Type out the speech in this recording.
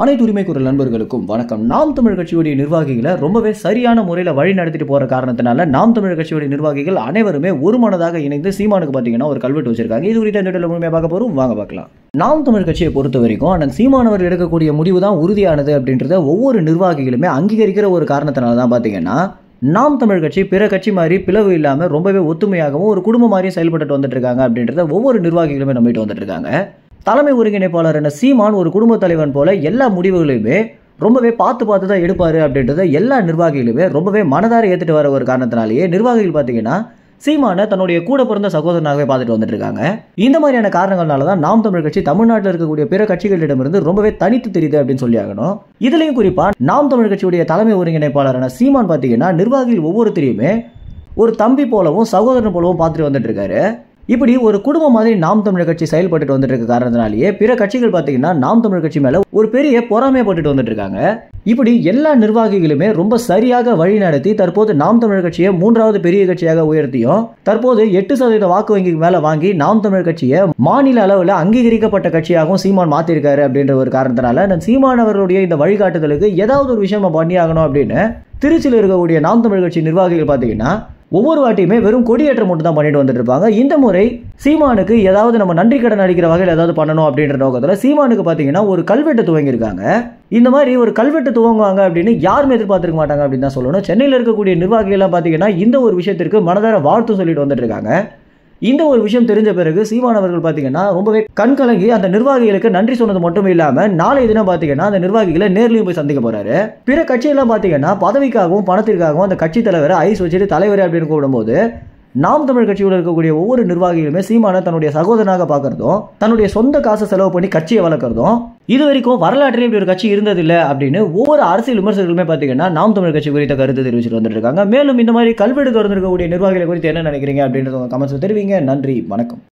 அனைத்து உரிமை குரல் நண்பர்களுக்கும் வணக்கம். நாம் தமிழ் கட்சியுடைய நிர்வாகிகளை ரொம்பவே சரியான முறையில் வழி நடத்திட்டு போற காரணத்தினால நாம் தமிழ் கட்சியுடைய நிர்வாகிகள் அனைவருமே ஒரு மனதாக இணைந்து சீமானுக்கு பார்த்தீங்கன்னா ஒரு கல்வெட்டு வச்சிருக்காங்க. இது குறித்த இந்த வீடியோல முழுமையாக பார்க்க போறோம், வாங்க பார்க்கலாம். நாம் தமிழ் கட்சியை பொறுத்த வரைக்கும் அண்ணன் சீமானவர் எடுக்கக்கூடிய முடிவு தான் உறுதியானது அப்படின்றத ஒவ்வொரு நிர்வாகிகளுமே அங்கீகரிக்கிற ஒரு காரணத்தினால தான் பார்த்தீங்கன்னா நாம் தமிழ் கட்சி பிற கட்சி மாதிரி பிளவு இல்லாமல் ரொம்பவே ஒத்துமையாகவும் ஒரு குடும்பம் மாதிரியும் செயல்பட்டு வந்துட்டு இருக்காங்க அப்படின்றத ஒவ்வொரு நிர்வாகிகளுமே நம்பிட்டு வந்துட்டு இருக்காங்க. தலைமை ஒருங்கிணைப்பாளர் என சீமான் ஒரு குடும்ப தலைவன் போல எல்லா முடிவுகளையுமே ரொம்பவே பார்த்து தான் எடுப்பாரு அப்படின்றத எல்லா நிர்வாகிகளுமே ரொம்பவே மனதார ஏற்றுட்டு வர ஒரு காரணத்தினாலேயே நிர்வாகிகள் பார்த்தீங்கன்னா சீமானை தன்னுடைய கூட பிறந்த சகோதரனாகவே பார்த்துட்டு வந்துட்டு இருக்காங்க. இந்த மாதிரியான காரணங்களால தான் நாம் தமிழ் கட்சி தமிழ்நாட்டில் இருக்கக்கூடிய பிற கட்சிகளிடமிருந்து ரொம்பவே தனித்து தெரியுது அப்படின்னு சொல்லி ஆகணும். இதுலயும் குறிப்பா நாம் தமிழ் கட்சியுடைய தலைமை ஒருங்கிணைப்பாளரான சீமான் பார்த்தீங்கன்னா நிர்வாகிகள் ஒவ்வொருத்தரையுமே ஒரு தம்பி போலவும் சகோதரன் போலவும் பார்த்துட்டு வந்துட்டு இருக்காரு. இப்படி ஒரு குடும்பம் மாதிரி நாம் தமிழ் கட்சி செயல்பட்டு வந்துட்டு இருக்க காரணத்தினாலேயே பிற கட்சிகள் பார்த்தீங்கன்னா நாம் தமிழ் கட்சி மேல ஒரு பெரிய பொறாமைப்பட்டு வந்துட்டு இருக்காங்க. இப்படி எல்லா நிர்வாகிகளுமே ரொம்ப சரியாக வழி நடத்தி தற்போது நாம் தமிழ் கட்சியை மூன்றாவது பெரிய கட்சியாக உயர்த்தியும் தற்போது 8% வாக்கு வங்கிக்கு மேல வாங்கி நாம் தமிழ் கட்சியை மாநில அளவில் அங்கீகரிக்கப்பட்ட கட்சியாகவும் சீமான் மாத்திருக்காரு அப்படின்ற ஒரு காரணத்தினால சீமான் அவர்களுடைய இந்த வழிகாட்டுதலுக்கு ஏதாவது ஒரு விஷயம் பண்ணியாகணும் அப்படின்னு திருச்சியில் இருக்கக்கூடிய நாம் தமிழ் கட்சி நிர்வாகிகள் பார்த்தீங்கன்னா ஒவ்வொரு வாட்டியுமே வெறும் கொடியேற்றம் மட்டும் தான் பண்ணிட்டு வந்துட்டு இருப்பாங்க. இந்த முறை சீமானுக்கு ஏதாவது நம்ம நன்றி கடன் அளிக்கிற வகையில் ஏதாவது பண்ணணும் அப்படின்ற நோக்கத்தில் சீமானுக்கு பார்த்தீங்கன்னா ஒரு கல்வெட்டு துவங்கியிருக்காங்க. இந்த மாதிரி ஒரு கல்வெட்டு துவங்குவாங்க அப்படின்னு யாருமே எதிர்பார்த்திருக்க மாட்டாங்க அப்படின்னு தான் சொல்லணும். சென்னையில் இருக்கக்கூடிய நிர்வாகிகள்லாம் பார்த்தீங்கன்னா இந்த ஒரு விஷயத்திற்கு மனதார வாழ்த்து சொல்லிட்டு வந்துட்டு இருக்காங்க. இந்த ஒரு விஷயம் தெரிஞ்ச பிறகு சீமான் அவர்கள் பார்த்தீங்கன்னா ரொம்பவே கண்கலங்கி அந்த நிர்வாகிகளுக்கு நன்றி சொன்னது மட்டும் இல்லாம நாளை தினம் பார்த்தீங்கன்னா அந்த நிர்வாகிகளை நேர்லையும் போய் சந்திக்க போறாரு. பிற கட்சியெல்லாம் பார்த்தீங்கன்னா பதவிக்காகவும் பணத்திற்காகவும் அந்த கட்சி தலைவரை ஐஸ் வச்சுட்டு தலைவர் அப்படின்னு கூடும்போது நாம் தமிழ் கட்சியில் இருக்கக்கூடிய ஒவ்வொரு நிர்வாகிகளுமே சீமானை தன்னுடைய சகோதரனாக பார்க்கறதும் தன்னுடைய சொந்த காசை செலவு பண்ணி கட்சியை வளர்க்கறதும் இது வரைக்கும் வரலாற்றில் இப்படி ஒரு கட்சி இருந்ததில்லை அப்படின்னு ஒவ்வொரு அரசியல் விமர்சகர்களுமே பார்த்தீங்கன்னா நாம் தமிழ் கட்சி குறித்த கருத்து தெரிவிச்சுட்டு வந்துட்டு இருக்காங்க. மேலும் இந்த மாதிரி கல்வெடு திறந்திருக்கக்கூடிய நிர்வாகிகளை குறித்து என்ன நினைக்கிறீங்க அப்படின்றத கமெண்ட்ஸ் தெரிவிங்க. நன்றி, வணக்கம்.